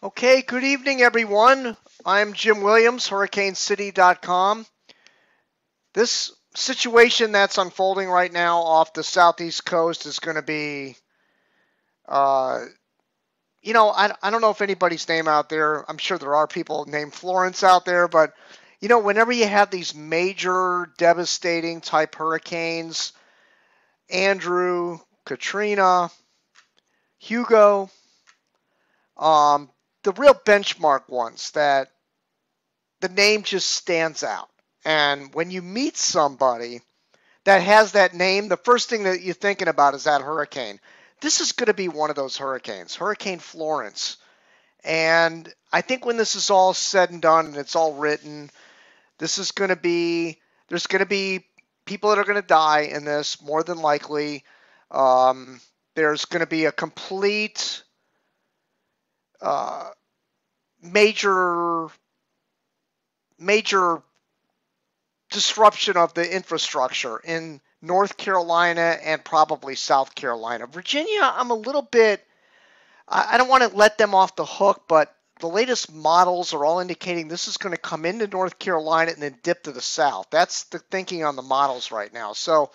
Okay, good evening, everyone. I'm Jim Williams, HurricaneCity.com. This situation that's unfolding right now off the southeast coast is going to be, uh, I don't know if anybody's name out there. I'm sure there are people named Florence out there, but, whenever you have these major devastating type hurricanes, Andrew, Katrina, Hugo, the real benchmark ones that the name just stands out. And when you meet somebody that has that name, the first thing that you're thinking about is that hurricane. This is going to be one of those hurricanes, Hurricane Florence. And I think when this is all said and done and it's all written, there's going to be people that are going to die in this, more than likely. There's going to be a complete major disruption of the infrastructure in North Carolina and probably South Carolina. Virginia, I'm a little bit, I don't want to let them off the hook, but the latest models are all indicating this is going to come into North Carolina and then dip to the south. That's the thinking on the models right now. So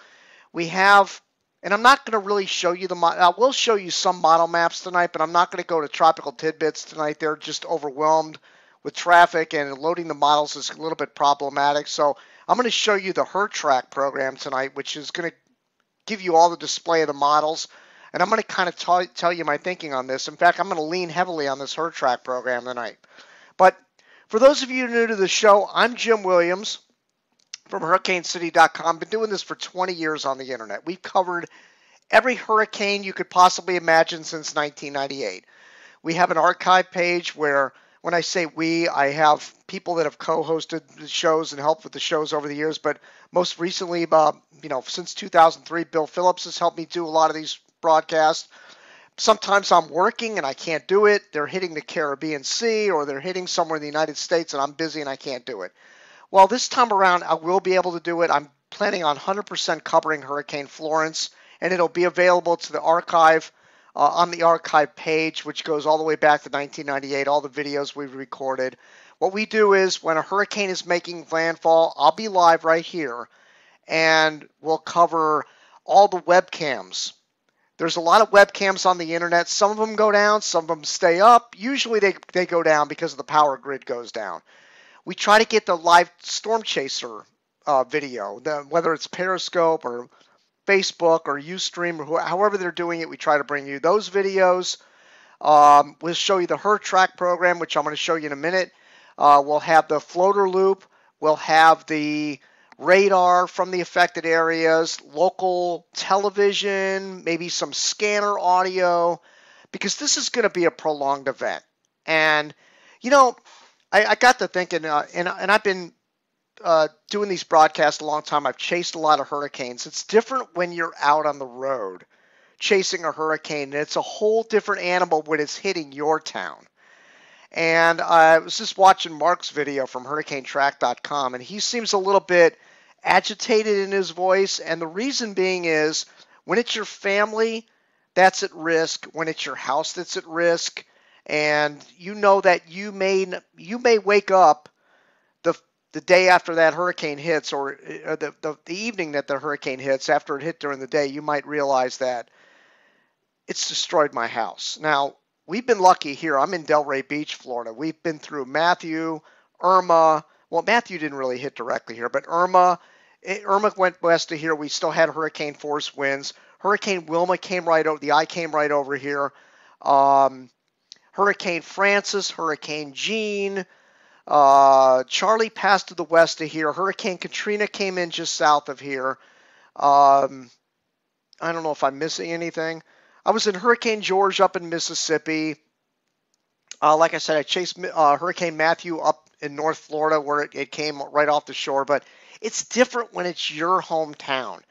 we have, and I'm not going to really show you I will show you some model maps tonight, but I'm not going to go to tropical tidbits tonight. They're just overwhelmed with traffic, and loading the models is a little bit problematic. So I'm going to show you the HurTrack program tonight, which is going to give you all the display of the models. And I'm going to kind of tell you my thinking on this. In fact, I'm going to lean heavily on this HurTrack program tonight. But for those of you new to the show, I'm Jim Williams from HurricaneCity.com. Been doing this for 20 years on the internet. We've covered every hurricane you could possibly imagine since 1998. We have an archive page where, when I say we, I have people that have co-hosted the shows and helped with the shows over the years, but most recently, since 2003, Bill Phillips has helped me do a lot of these broadcasts. Sometimes I'm working and I can't do it. They're hitting the Caribbean Sea or they're hitting somewhere in the United States and I'm busy and I can't do it. Well, this time around, I will be able to do it. I'm planning on 100% covering Hurricane Florence, and it'll be available to the archive on the archive page, which goes all the way back to 1998, all the videos we've recorded. What we do is when a hurricane is making landfall, I'll be live right here, and we'll cover all the webcams. There's a lot of webcams on the internet. Some of them go down, some of them stay up. Usually they go down because the power grid goes down. We try to get the live storm chaser video, whether it's Periscope or Facebook or Ustream or however they're doing it. We try to bring you those videos. We'll show you the HurTrack program, which I'm going to show you in a minute. We'll have the floater loop. We'll have the radar from the affected areas, local television, maybe some scanner audio, because this is going to be a prolonged event. And, I got to thinking, and I've been doing these broadcasts a long time. I've chased a lot of hurricanes. It's different when you're out on the road chasing a hurricane, and it's a whole different animal when it's hitting your town. And I was just watching Mark's video from HurricaneTrack.com, and he seems a little bit agitated in his voice, and the reason being is when it's your family that's at risk, when it's your house that's at risk, and you know that you may wake up the day after that hurricane hits, or the evening that the hurricane hits, after it hit during the day, you might realize that it's destroyed my house. Now, we've been lucky here. I'm in Delray Beach, Florida. We've been through Matthew, Irma. Well, Matthew didn't really hit directly here, but Irma went west of here. We still had hurricane force winds. Hurricane Wilma came right over. The eye came right over here. Hurricane Francis, Hurricane Jean, Charlie passed to the west of here. Hurricane Katrina came in just south of here. I don't know if I'm missing anything. I was in Hurricane George up in Mississippi. Like I said, I chased Hurricane Matthew up in North Florida where it came right off the shore. But it's different when it's your hometown.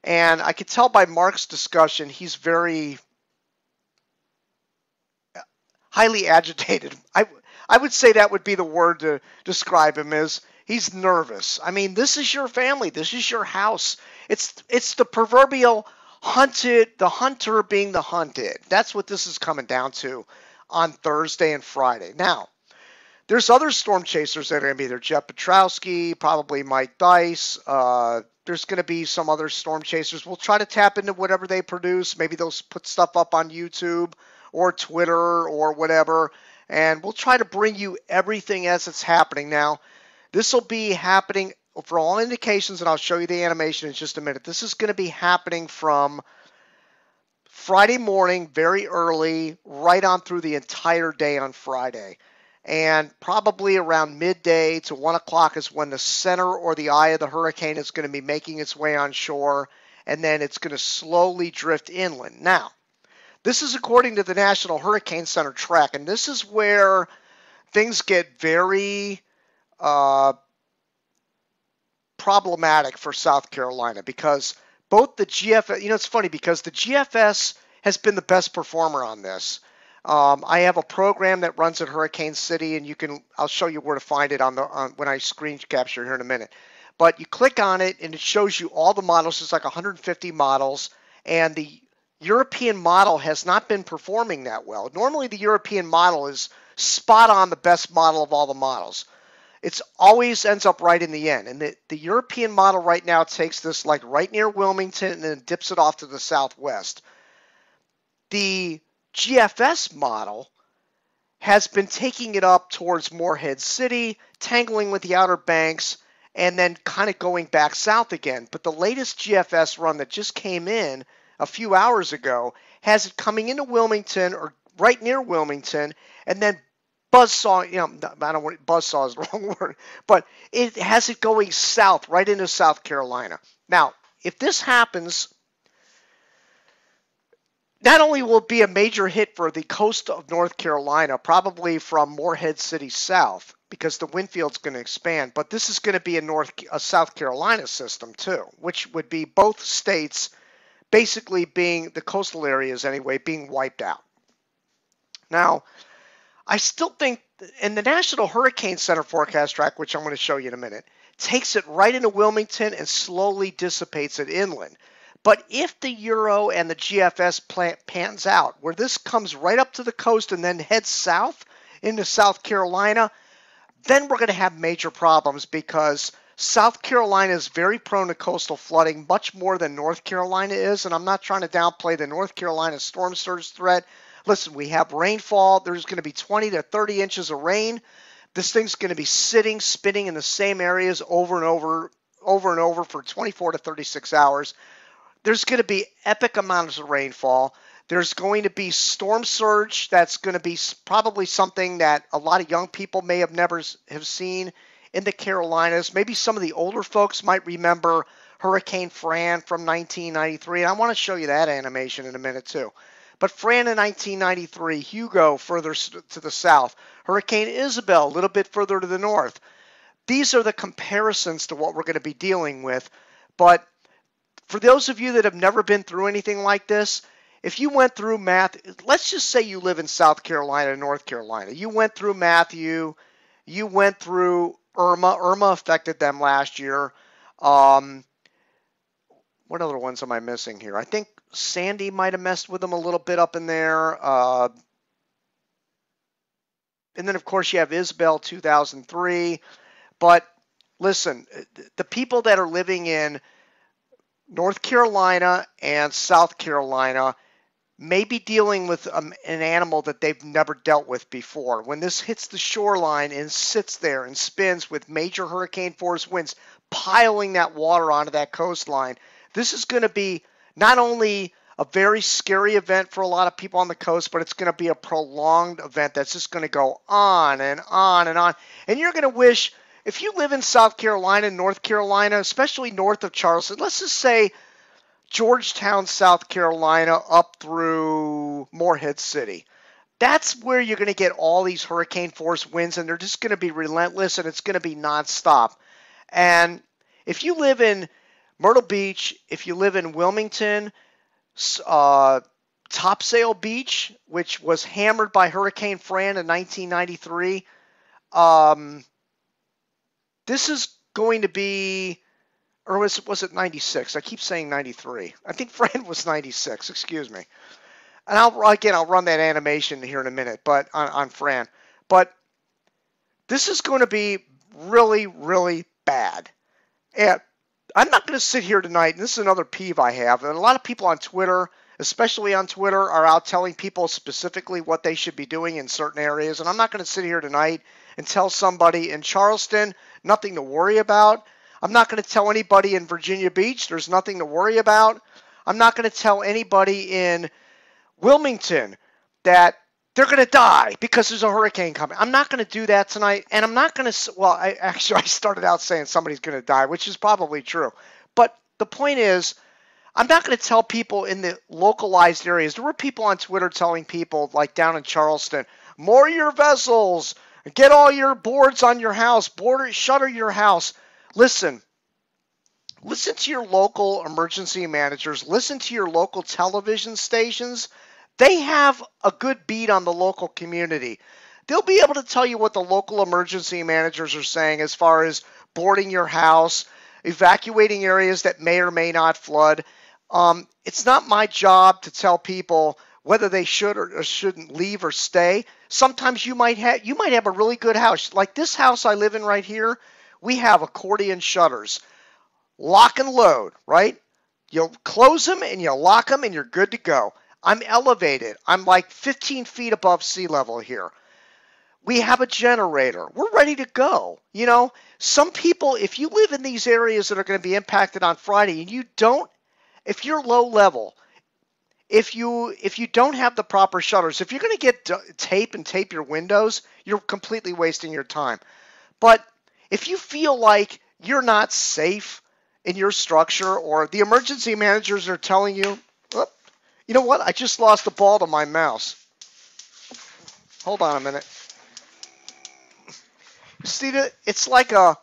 And I could tell by Mark's discussion, he's very highly agitated. I would say that would be the word to describe him, is he's nervous. I mean, this is your family. This is your house. It's the proverbial the hunter being the hunted. That's what this is coming down to. on Thursday and Friday. Now, there's other storm chasers that are going to be there. Jeff Petrowski, probably Mike Dice. There's going to be some other storm chasers. We'll try to tap into whatever they produce. Maybe they'll put stuff up on YouTube or Twitter or whatever. And we'll try to bring you everything as it's happening. Now, this will be happening for all indications, and I'll show you the animation in just a minute. This is going to be happening from Friday morning, very early, right on through the entire day on Friday. And probably around midday to 1 o'clock is when the center or the eye of the hurricane is going to be making its way on shore, and then it's going to slowly drift inland. Now, this is according to the National Hurricane Center track, and this is where things get very problematic for South Carolina, because both the GFS, it's funny because the GFS has been the best performer on this. I have a program that runs at Hurricane City, and I'll show you where to find it when I screen capture here in a minute. But you click on it, and it shows you all the models. There's like 150 models, and the European model has not been performing that well. Normally, the European model is spot on the best model of all the models. It always ends up right in the end. And the European model right now takes this like right near Wilmington and then dips it off to the southwest. The GFS model has been taking it up towards Morehead City, tangling with the Outer Banks, and then kind of going back south again. But the latest GFS run that just came in a few hours ago has it coming into Wilmington or right near Wilmington, and then buzzsaw, I don't want buzzsaw is the wrong word, but it has it going south right into South Carolina. Now, if this happens, not only will it be a major hit for the coast of North Carolina, probably from Morehead City south, because the wind field's going to expand, but this is going to be a South Carolina system too, which would be both states basically being, the coastal areas anyway, being wiped out. Now, I still think, and the National Hurricane Center forecast track, which I'm going to show you in a minute, takes it right into Wilmington and slowly dissipates it inland. But if the Euro and the GFS pans out, where this comes right up to the coast and then heads south into South Carolina, then we're going to have major problems, because South Carolina is very prone to coastal flooding, much more than North Carolina is. And I'm not trying to downplay the North Carolina storm surge threat. Listen, we have rainfall. There's going to be 20 to 30 inches of rain. This thing's going to be spinning in the same areas over and over for 24 to 36 hours. There's going to be epic amounts of rainfall. There's going to be storm surge that's going to be probably something that a lot of young people may have never have seen in the Carolinas. Maybe some of the older folks might remember Hurricane Fran from 1993. And I want to show you that animation in a minute too. But Fran in 1993, Hugo further to the south, Hurricane Isabel a little bit further to the north. These are the comparisons to what we're going to be dealing with. But for those of you that have never been through anything like this, if you went through let's just say you live in South Carolina, North Carolina. You went through Matthew, you went through Irma. Irma affected them last year. What other ones am I missing here? I think Sandy might have messed with them a little bit up in there. And then, of course, you have Isabel 2003. But listen, the people that are living in North Carolina and South Carolina may be dealing with an animal that they've never dealt with before. When this hits the shoreline and sits there and spins with major hurricane force winds piling that water onto that coastline, this is going to be not only a very scary event for a lot of people on the coast, but it's going to be a prolonged event that's just going to go on and on and on. And you're going to wish, if you live in South Carolina, North Carolina, especially north of Charleston, let's just say Georgetown, South Carolina, up through Morehead City. That's where you're going to get all these hurricane force winds, and they're just going to be relentless, and it's going to be nonstop. And if you live in Myrtle Beach, if you live in Wilmington, Topsail Beach, which was hammered by Hurricane Fran in 1993, this is going to be, or was it 96? I keep saying 93. I think Fran was 96, excuse me. and I'll run that animation here in a minute, but on Fran. But this is going to be really, really bad. And I'm not going to sit here tonight, and this is another peeve I have, and a lot of people on Twitter, especially on Twitter, are out telling people specifically what they should be doing in certain areas, and I'm not going to sit here tonight and tell somebody in Charleston nothing to worry about. I'm not going to tell anybody in Virginia Beach there's nothing to worry about. I'm not going to tell anybody in Wilmington that they're going to die because there's a hurricane coming. I'm not going to do that tonight, and I'm not going to, well, I started out saying somebody's going to die, which is probably true. But the point is, I'm not going to tell people in the localized areas. There were people on Twitter telling people, like down in Charleston, moor your vessels, get all your boards on your house, shutter your house. Listen to your local emergency managers. Listen to your local television stations. They have a good beat on the local community. They'll be able to tell you what the local emergency managers are saying as far as boarding your house, evacuating areas that may or may not flood. It's not my job to tell people whether they should or shouldn't leave or stay. Sometimes you might have a really good house. Like this house I live in right here, we have accordion shutters. Lock and load, right? You'll close them and you lock them and you're good to go. I'm elevated. I'm like 15 feet above sea level here. We have a generator. We're ready to go. You know, some people, if you live in these areas that are going to be impacted on Friday and you don't, if you're low level, if you don't have the proper shutters, if you're going to get tape and tape your windows, you're completely wasting your time. But if you feel like you're not safe in your structure, or the emergency managers are telling you, oh, you know what? I just lost the ball to my mouse. Hold on a minute. See, it's like a,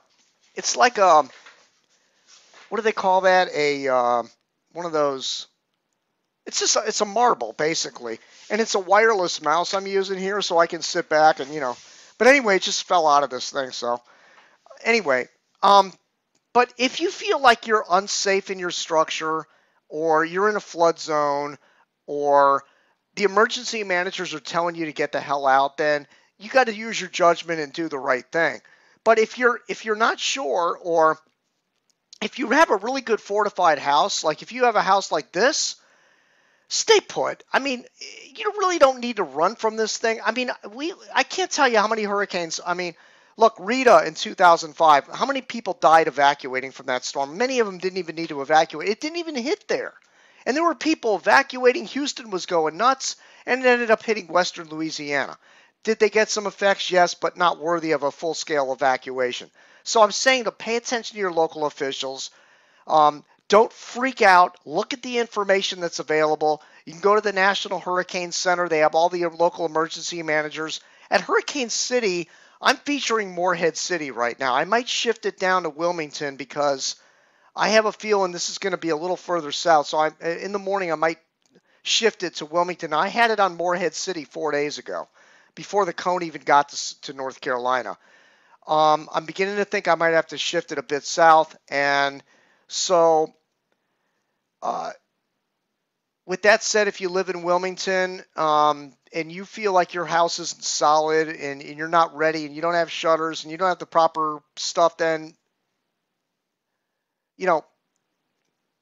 what do they call that? One of those. It's a marble basically, and it's a wireless mouse I'm using here, so I can sit back and But anyway, it just fell out of this thing. So anyway, but if you feel like you're unsafe in your structure, or you're in a flood zone, or the emergency managers are telling you to get the hell out, then you got to use your judgment and do the right thing. But if you're not sure, or if you have a really good fortified house, like if you have a house like this, stay put. I mean, you really don't need to run from this thing. I mean, I can't tell you how many hurricanes. I mean, look, Rita in 2005, how many people died evacuating from that storm? Many of them didn't even need to evacuate. It didn't even hit there. And there were people evacuating. Houston was going nuts, and it ended up hitting western Louisiana. Did they get some effects? Yes, but not worthy of a full-scale evacuation. So I'm saying to pay attention to your local officials. Don't freak out. Look at the information that's available. You can go to the National Hurricane Center. They have all the local emergency managers. At Hurricane City, I'm featuring Morehead City right now. I might shift it down to Wilmington because I have a feeling this is going to be a little further south. So in the morning, I might shift it to Wilmington. I had it on Morehead City 4 days ago, before the cone even got to North Carolina. I'm beginning to think I might have to shift it a bit south. And so with that said, if you live in Wilmington and you feel like your house isn't solid and you're not ready and you don't have shutters and you don't have the proper stuff, then,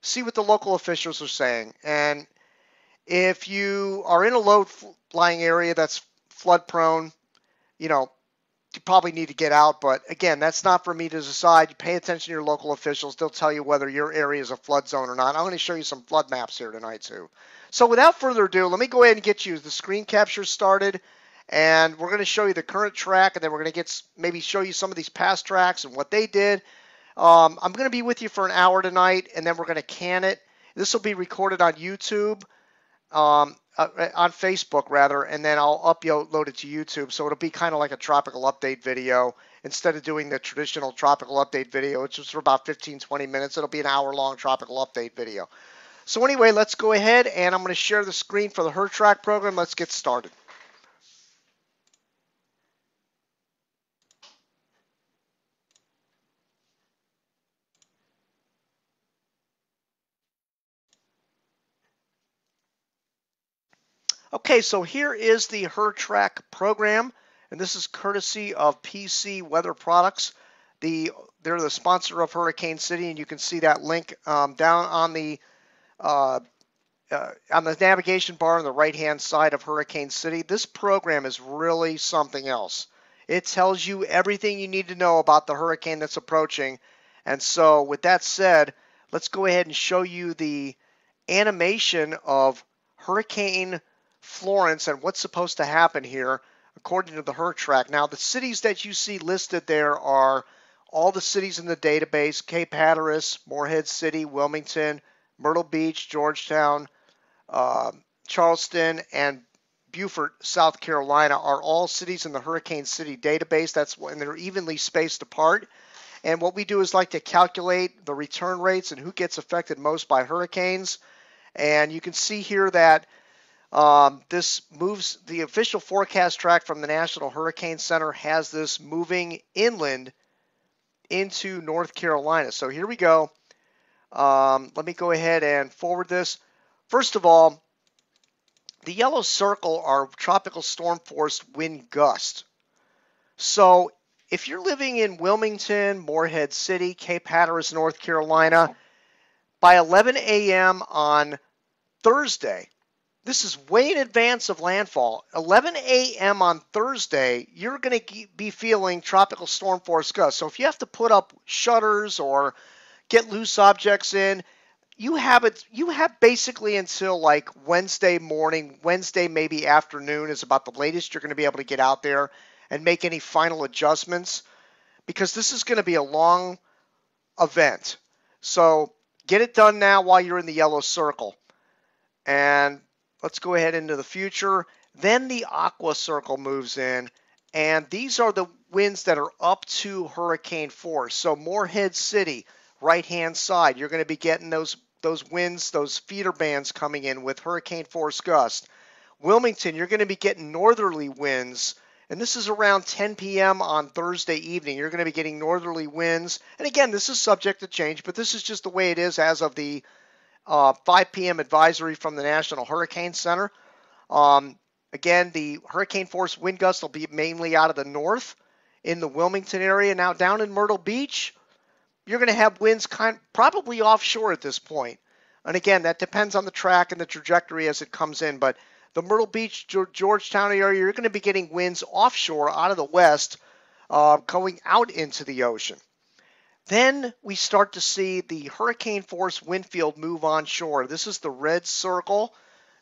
see what the local officials are saying. And if you are in a low-lying area that's flood prone, you probably need to get out. But again, that's not for me to decide. You pay attention to your local officials. They'll tell you whether your area is a flood zone or not. I'm going to show you some flood maps here tonight too. So without further ado, let me go ahead and get you the screen capture started. And we're going to show you the current track, and then we're going to maybe show you some of these past tracks and what they did. I'm going to be with you for an hour tonight, and then we're going to can it. This will be recorded on YouTube. On Facebook rather, and then I'll upload it to YouTube, so it'll be kind of like a tropical update video. Instead of doing the traditional tropical update video, which is for about 15-20 minutes, it'll be an hour-long tropical update video. So anyway, let's go ahead, and I'm going to share the screen for the HurTrack program. Let's get started. Okay, so here is the HurTrack program, and this is courtesy of PC Weather Products. They're the sponsor of Hurricane City, and you can see that link down uh, on the navigation bar on the right-hand side of Hurricane City. This program is really something else. It tells you everything you need to know about the hurricane that's approaching. And so with that said, let's go ahead and show you the animation of Hurricane Florence and what's supposed to happen here according to the HurTrack. Now, the cities that you see listed there are all the cities in the database: Cape Hatteras, Morehead City, Wilmington, Myrtle Beach, Georgetown, Charleston, and Beaufort, South Carolina are all cities in the Hurricane City database. And they're evenly spaced apart. And what we do is like to calculate the return rates and who gets affected most by hurricanes. And you can see here that this moves, the official forecast track from the National Hurricane Center has this moving inland into North Carolina. So here we go. Let me go ahead and forward this. First of all, the yellow circle are tropical storm force wind gusts. So if you're living in Wilmington, Morehead City, Cape Hatteras, North Carolina, by 11 a.m. on Thursday, this is way in advance of landfall. 11 a.m. on Thursday, you're going to be feeling tropical storm force gusts. So if you have to put up shutters or get loose objects in, you have basically until like Wednesday morning, Wednesday maybe afternoon is about the latest you're going to be able to get out there and make any final adjustments, because this is going to be a long event. So get it done now while you're in the yellow circle. And let's go ahead into the future. Then the aqua circle moves in, and these are the winds that are up to hurricane force. So Morehead City, right-hand side, you're going to be getting those winds, those feeder bands coming in with hurricane force gust. Wilmington, you're going to be getting northerly winds, and this is around 10 p.m. on Thursday evening. You're going to be getting northerly winds. And again, this is subject to change, but this is just the way it is as of the 5 p.m. advisory from the National Hurricane Center. Again, the hurricane force wind gusts will be mainly out of the north in the Wilmington area. Now down in Myrtle Beach, you're going to have winds probably offshore at this point. And again, that depends on the track and the trajectory as it comes in. But the Myrtle Beach, Georgetown area, you're going to be getting winds offshore out of the west going out into the ocean. Then we start to see the hurricane force wind field move onshore. This is the red circle,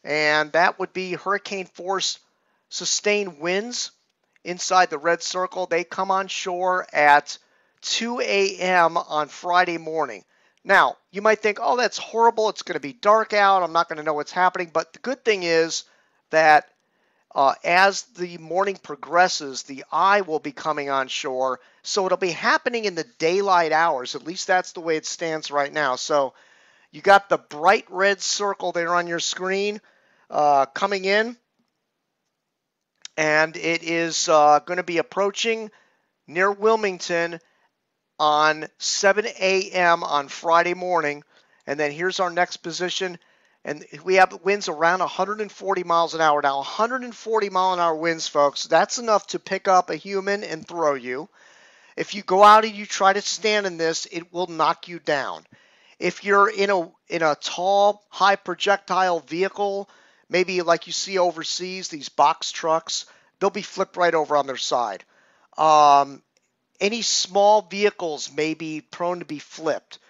and that would be hurricane force sustained winds inside the red circle. They come on shore at 2 a.m. on Friday morning. Now, you might think, oh, that's horrible. It's going to be dark out. I'm not going to know what's happening. But the good thing is that as the morning progresses, the eye will be coming on shore. So it'll be happening in the daylight hours. At least that's the way it stands right now. So you got the bright red circle there on your screen coming in. And it is going to be approaching near Wilmington on 7 a.m. on Friday morning. And then here's our next position. And we have winds around 140 miles an hour. Now, 140 mile an hour winds, folks, that's enough to pick up a human and throw you. If you go out and you try to stand in this, it will knock you down. If you're in a tall, high projectile vehicle, maybe like you see overseas, these box trucks, they'll be flipped right over on their side. Any small vehicles may be prone to be flipped.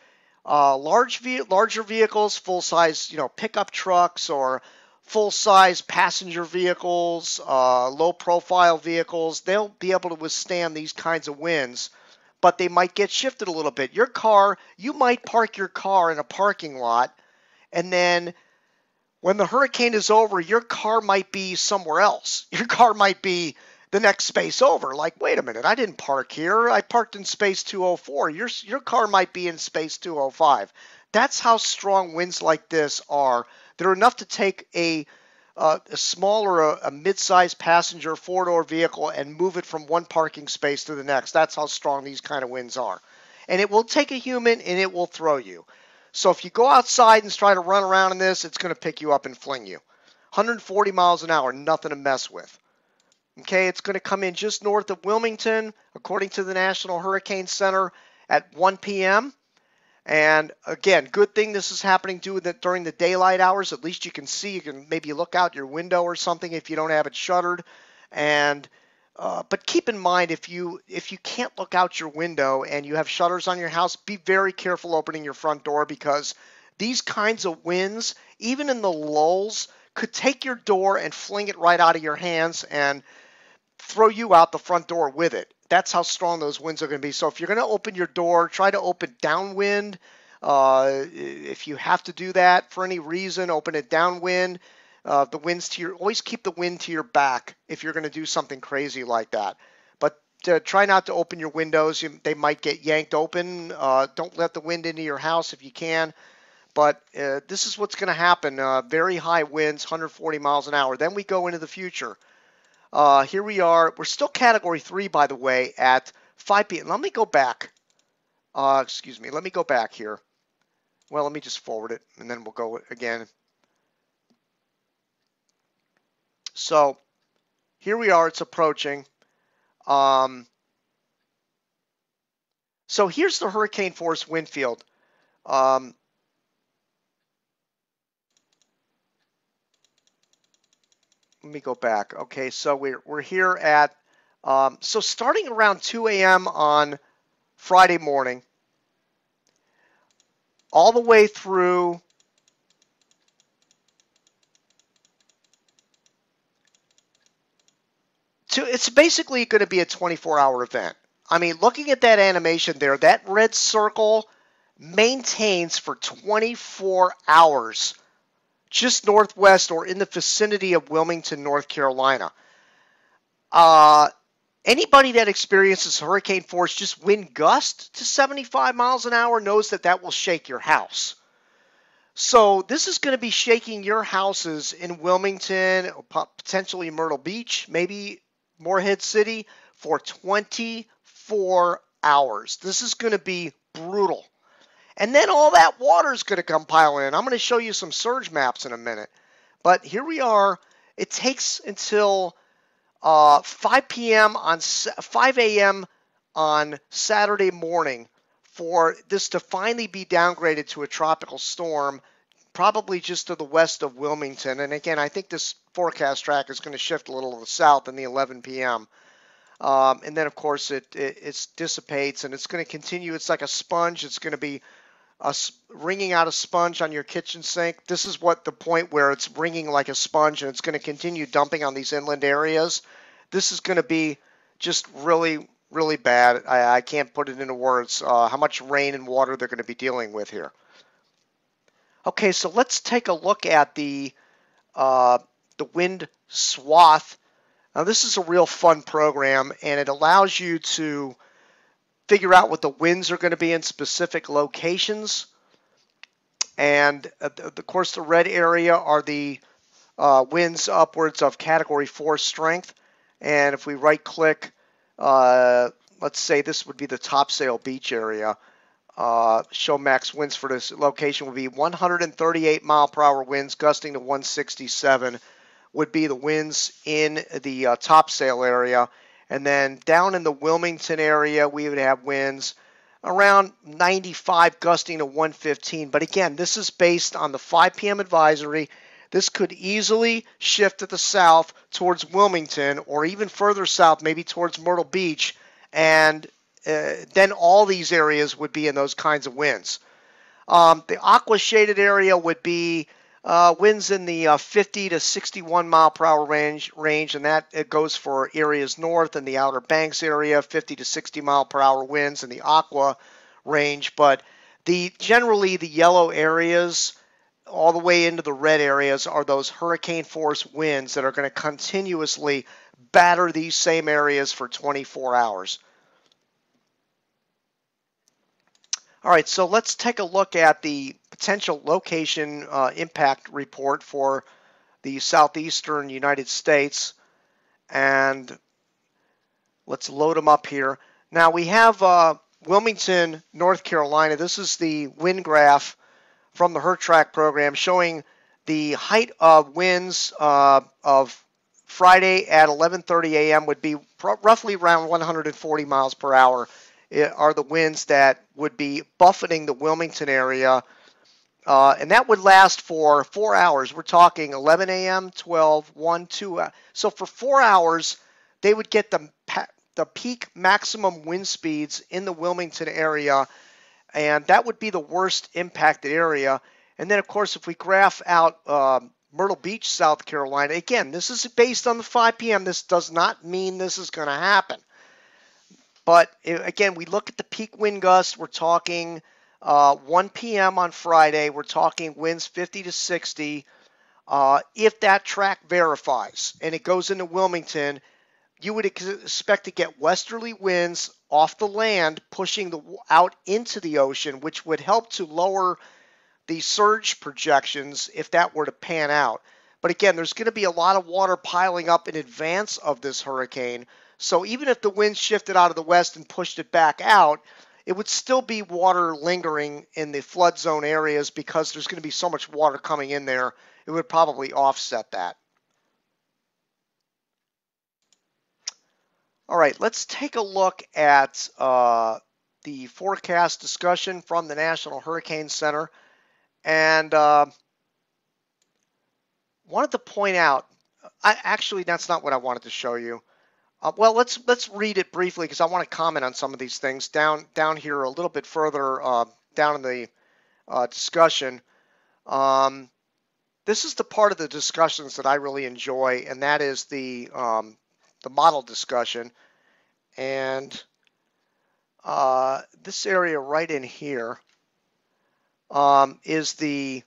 Larger vehicles, full-size, pickup trucks or full-size passenger vehicles, low-profile vehicles, they'll be able to withstand these kinds of winds, but they might get shifted a little bit. You might park your car in a parking lot, and then when the hurricane is over, your car might be somewhere else. Your car might be the next space over. Like, wait a minute, I didn't park here. I parked in space 204. Your car might be in space 205. That's how strong winds like this are. They're enough to take a small or a mid-sized passenger four-door vehicle and move it from one parking space to the next. That's how strong these kind of winds are. And it will take a human and it will throw you. So if you go outside and try to run around in this, it's going to pick you up and fling you. 140 miles an hour, nothing to mess with. Okay, it's going to come in just north of Wilmington, according to the National Hurricane Center, at 1 p.m. And again, good thing this is happening during the daylight hours. At least you can see. You can maybe look out your window or something if you don't have it shuttered. And but keep in mind, if you can't look out your window and you have shutters on your house, be very careful opening your front door, because these kinds of winds, even in the lulls, could take your door and fling it right out of your hands and throw you out the front door with it. That's how strong those winds are going to be. So if you're going to open your door, try to open downwind. If you have to do that for any reason, open it downwind. The winds always keep the wind to your back if you're going to do something crazy like that. But try not to open your windows. They might get yanked open. Don't let the wind into your house if you can. But this is what's going to happen. Very high winds, 140 miles an hour. Then we go into the future. Here we are. We're still Category 3, by the way, at 5 p.m. Let me go back. Excuse me. Let me go back here. Well, let me just forward it, and then we'll go again. So here we are. It's approaching. So here's the hurricane force wind field. Let me go back. Okay, so we're here at, so starting around 2 a.m. on Friday morning, all the way through to, it's basically going to be a 24-hour event. I mean, looking at that animation there, that red circle maintains for 24 hours. Just northwest or in the vicinity of Wilmington, North Carolina. Anybody that experiences hurricane force, just wind gust to 75 miles an hour, knows that will shake your house. So this is going to be shaking your houses in Wilmington, potentially Myrtle Beach, maybe Morehead City, for 24 hours. This is going to be brutal. And then all that water is going to come piling in. I'm going to show you some surge maps in a minute. But here we are. It takes until 5 a.m. on Saturday morning for this to finally be downgraded to a tropical storm, probably just to the west of Wilmington. And again, I think this forecast track is going to shift a little to the south in the 11 p.m. And then, of course, it dissipates, and it's going to continue. It's like a sponge. It's going to be wringing out a sponge on your kitchen sink. This is what the point where it's wringing like a sponge, and it's going to continue dumping on these inland areas. This is going to be just really, really bad. I can't put it into words how much rain and water they're going to be dealing with here. Okay, so let's take a look at the wind swath. Now, this is a real fun program, and it allows you to figure out what the winds are going to be in specific locations. And of course, the red area are the winds upwards of Category 4 strength. And if we right click, let's say this would be the Topsail Beach area. Show max winds for this location would be 138 mile per hour winds gusting to 167 would be the winds in the Topsail area. And then down in the Wilmington area, we would have winds around 95 gusting to 115. But again, this is based on the 5 p.m. advisory. This could easily shift to the south towards Wilmington, or even further south, maybe towards Myrtle Beach. And then all these areas would be in those kinds of winds. The aqua shaded area would be winds in the 50 to 61 mile per hour range, and that it goes for areas north and the Outer Banks area, 50 to 60 mile per hour winds in the aqua range. But generally the yellow areas all the way into the red areas are those hurricane force winds that are going to continuously batter these same areas for 24 hours. All right, so let's take a look at the potential location impact report for the southeastern United States, and let's load them up here. Now we have Wilmington, North Carolina. This is the wind graph from the HurTrack program showing The height of winds of Friday at 11:30 a.m. would be roughly around 140 miles per hour. Are the winds that would be buffeting the Wilmington area, and that would last for 4 hours. We're talking 11 a.m., 12, 1, 2. So for 4 hours, they would get the peak maximum wind speeds in the Wilmington area, and that would be the worst impacted area. And then, of course, if we graph out Myrtle Beach, South Carolina, again, this is based on the 5 p.m. This does not mean this is going to happen. But again, we look at the peak wind gust. We're talking 1 p.m. on Friday. We're talking winds 50 to 60. If that track verifies and it goes into Wilmington, you would expect to get westerly winds off the land pushing out into the ocean, which would help to lower the surge projections if that were to pan out. But again, there's going to be a lot of water piling up in advance of this hurricane. So even if the wind shifted out of the west and pushed it back out, it would still be water lingering in the flood zone areas because there's going to be so much water coming in there. It would probably offset that. All right, let's take a look at the forecast discussion from the National Hurricane Center. And wanted to point out, actually, that's not what I wanted to show you. Well, let's read it briefly because I want to comment on some of these things down here a little bit further down in the discussion. This is the part of the discussions that I really enjoy, and that is the model discussion. And this area right in here is the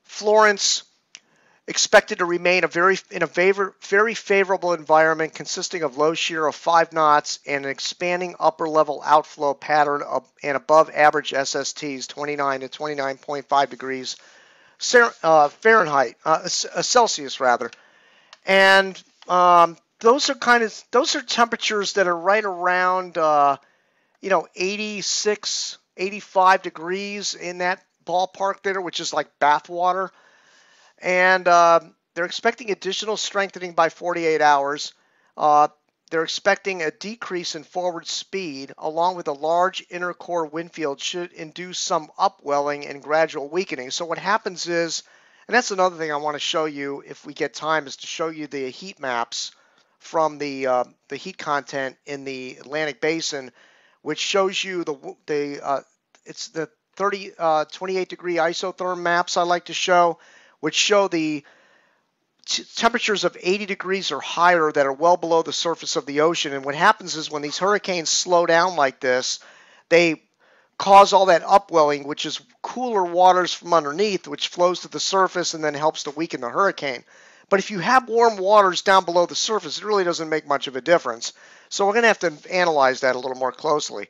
Florence expected to remain in a very favorable environment consisting of low shear of 5 knots and an expanding upper level outflow pattern and above average SSTs 29 to 29.5 degrees Fahrenheit, Celsius rather. And those are temperatures that are right around 86, 85 degrees in that ballpark there, which is like bath water. And they're expecting additional strengthening by 48 hours. They're expecting a decrease in forward speed, along with a large inner core wind field should induce some upwelling and gradual weakening. So what happens is, and that's another thing I want to show you if we get time, is to show you the heat maps from the heat content in the Atlantic Basin, which shows you it's the 28 degree isotherm maps I like to show, which show the temperatures of 80 degrees or higher that are well below the surface of the ocean. And what happens is when these hurricanes slow down like this, they cause all that upwelling, which is cooler waters from underneath, which flows to the surface and then helps to weaken the hurricane. But if you have warm waters down below the surface, it really doesn't make much of a difference. So we're going to have to analyze that a little more closely.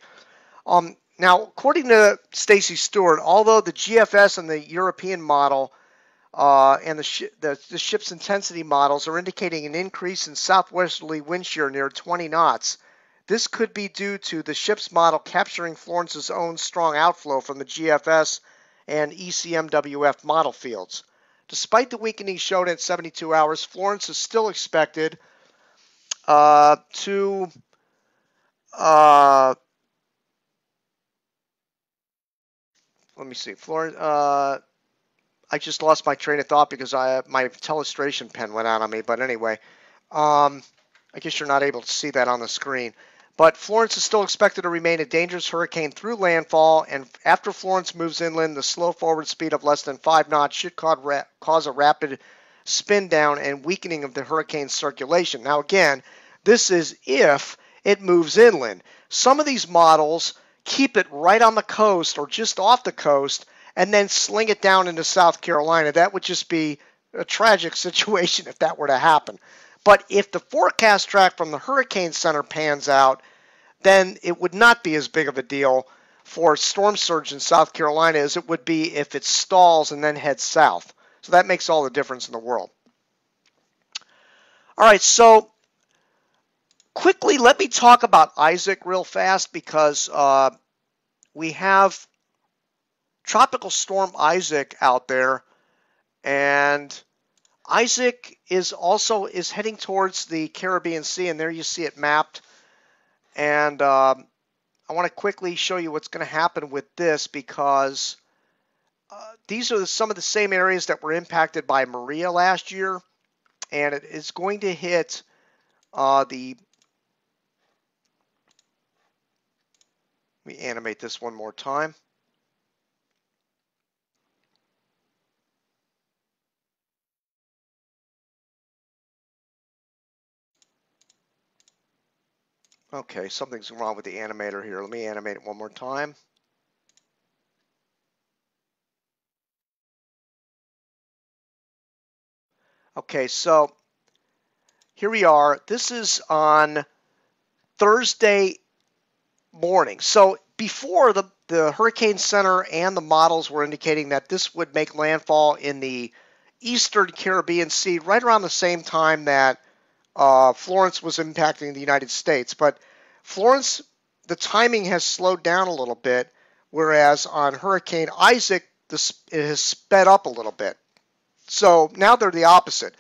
Now, according to Stacy Stewart, although the GFS and the European model and the ship's intensity models are indicating an increase in southwesterly wind shear near 20 knots, this could be due to the ship's model capturing Florence's own strong outflow from the GFS and ECMWF model fields. Despite the weakening shown at 72 hours, Florence is still expected to let me see. Florence. I just lost my train of thought because my telestration pen went out on me. But anyway, I guess you're not able to see that on the screen. But Florence is still expected to remain a dangerous hurricane through landfall, and after Florence moves inland, the slow forward speed of less than 5 knots should cause a rapid spin down and weakening of the hurricane's circulation. Now again, this is if it moves inland. Some of these models keep it right on the coast or just off the coast and then sling it down into South Carolina. That would just be a tragic situation if that were to happen. But if the forecast track from the Hurricane Center pans out, then it would not be as big of a deal for storm surge in South Carolina as it would be if it stalls and then heads south. So that makes all the difference in the world. All right, so quickly, let me talk about Isaac real fast because we have Tropical Storm Isaac out there, And Isaac is heading towards the Caribbean Sea, and there you see it mapped. And I want to quickly show you what's going to happen with this, because these are some of the same areas that were impacted by Maria last year, and it is going to hit let me animate this one more time. Okay, something's wrong with the animator here. Let me animate it one more time. Okay, so here we are. This is on Thursday morning. So before, the Hurricane Center and the models were indicating that this would make landfall in the eastern Caribbean Sea right around the same time that Florence was impacting the United States. But Florence, the timing has slowed down a little bit, whereas on Hurricane Isaac, it has sped up a little bit. So now they're the opposite.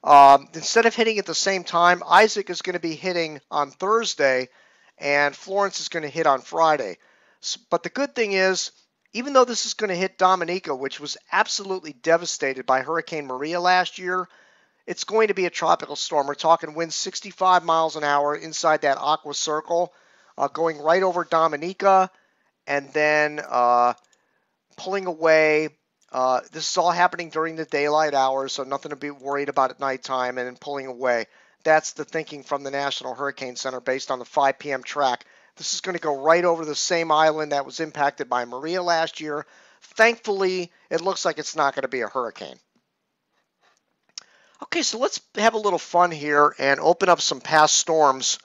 Instead of hitting at the same time, Isaac is going to be hitting on Thursday, and Florence is going to hit on Friday. But the good thing is, even though this is going to hit Dominica, which was absolutely devastated by Hurricane Maria last year, it's going to be a tropical storm. We're talking winds 65 miles an hour inside that aqua circle, going right over Dominica, and then pulling away. This is all happening during the daylight hours, so nothing to be worried about at nighttime, and then pulling away. That's the thinking from the National Hurricane Center based on the 5 p.m. track. This is going to go right over the same island that was impacted by Maria last year. Thankfully, it looks like it's not going to be a hurricane. Okay, so let's have a little fun here and open up some past storms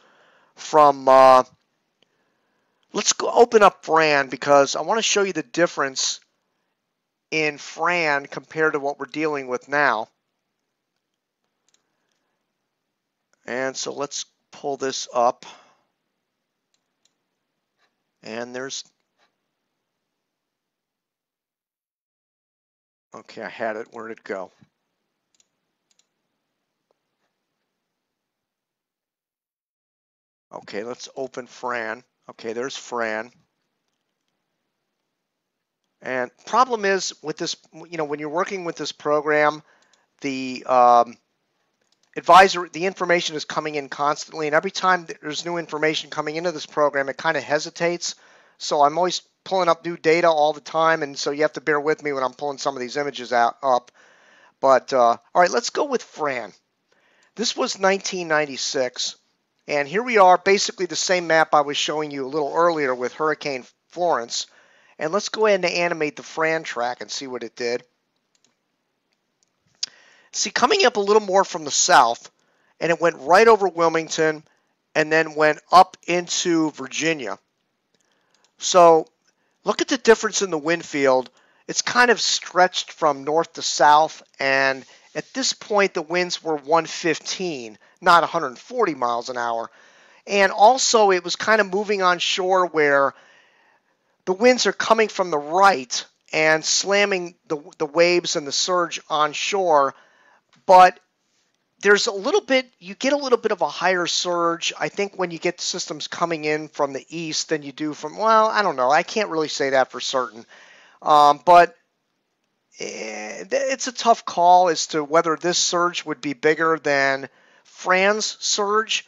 from, let's go open up Fran, because I want to show you the difference in Fran compared to what we're dealing with now. And so let's pull this up. And there's, okay, I had it. Where did it go? Okay, let's open Fran. Okay, there's Fran. And problem is with this, when you're working with this program, the the information is coming in constantly, and every time there's new information coming into this program, it kind of hesitates. So I'm always pulling up new data all the time, and so you have to bear with me when I'm pulling some of these images up. But all right, let's go with Fran. This was 1996, and here we are, basically the same map I was showing you a little earlier with Hurricane Florence. And let's go ahead and animate the Fran track and see what it did. See, coming up a little more from the south, and it went right over Wilmington and then went up into Virginia. So look at the difference in the wind field. It's kind of stretched from north to south, and at this point the winds were 115, not 140 miles an hour. And also it was kind of moving on shore where the winds are coming from the right and slamming the waves and the surge on shore. But there's a little bit, you get a little bit of a higher surge, I think, when you get systems coming in from the east than you do from, well, I don't know. I can't really say that for certain. But it's a tough call as to whether this surge would be bigger than Fran's surge.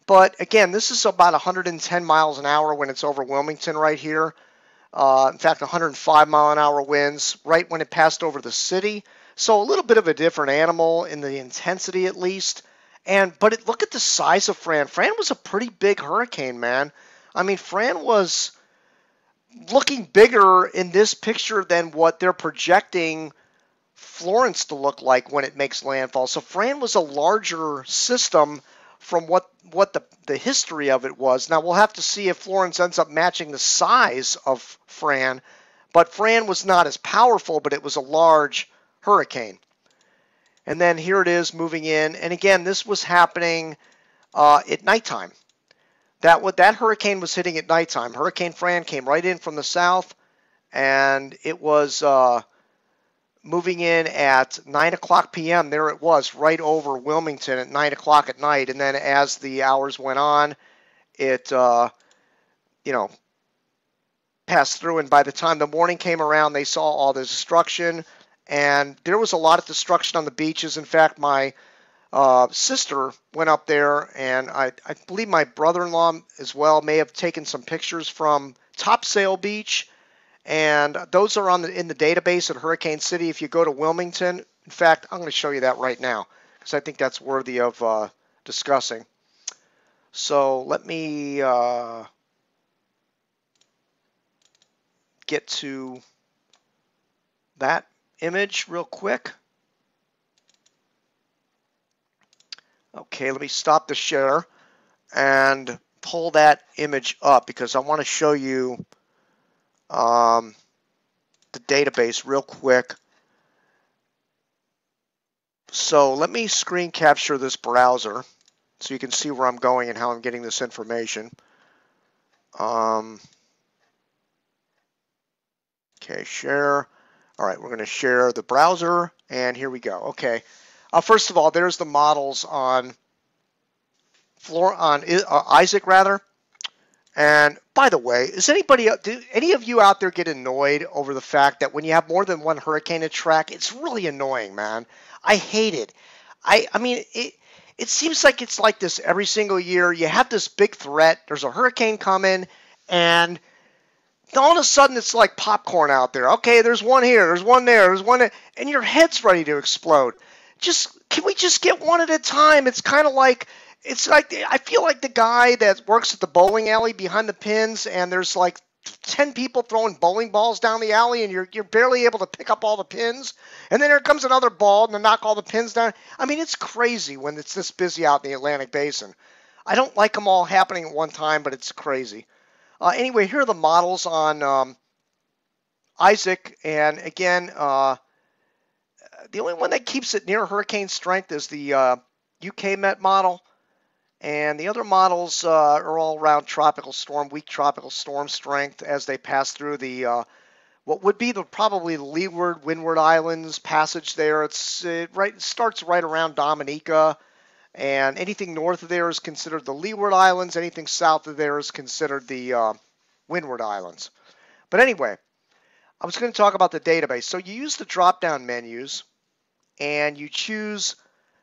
But again, this is about 110 miles an hour when it's over Wilmington right here. In fact, 105 mile an hour winds right when it passed over the city. So a little bit of a different animal in the intensity, at least. But look at the size of Fran. Fran was a pretty big hurricane, man. I mean, Fran was looking bigger in this picture than what they're projecting Florence to look like when it makes landfall. So Fran was a larger system from what the history of it was. Now we'll have to see if Florence ends up matching the size of Fran, but Fran was not as powerful, but it was a large hurricane. And then here it is moving in, and again, this was happening at nighttime. That hurricane was hitting at nighttime. Hurricane Fran came right in from the south, and it was moving in at 9 o'clock p.m. There it was, right over Wilmington at 9 o'clock at night. And then as the hours went on, it, you know, passed through. And by the time the morning came around, they saw all the destruction. And there was a lot of destruction on the beaches. In fact, my sister went up there, and I believe my brother-in-law as well may have taken some pictures from Topsail Beach. And those are in the database at Hurricane City. If you go to Wilmington, in fact, I'm going to show you that right now because I think that's worthy of discussing. So let me get to that image real quick. Okay, let me stop the share and pull that image up because I want to show you the database real quick. So let me screen capture this browser so you can see where I'm going and how I'm getting this information. Okay, share. All right, we're going to share the browser, and here we go. Okay, first of all, there's the models on Isaac rather. And by the way, do any of you out there get annoyed over the fact that when you have more than one hurricane to track, it's really annoying, man. I hate it. I mean, it seems like it's like this every single year. You have this big threat. There's a hurricane coming, and all of a sudden it's like popcorn out there. Okay, there's one here, there's one there, there's one there, and your head's ready to explode. Can we just get one at a time? It's like I feel like the guy that works at the bowling alley behind the pins, and there's like 10 people throwing bowling balls down the alley, and you're barely able to pick up all the pins. And then there comes another ball to knock all the pins down. I mean, it's crazy when it's this busy out in the Atlantic Basin. I don't like them all happening at one time, but it's crazy. Anyway, here are the models on Isaac, and again, the only one that keeps it near hurricane strength is the UK Met model. And the other models are all around weak tropical storm strength as they pass through the what would be probably the leeward, windward islands passage there. It starts right around Dominica, and anything north of there is considered the leeward islands. Anything south of there is considered the windward islands. But anyway, I was going to talk about the database. So you use the drop-down menus, and you choose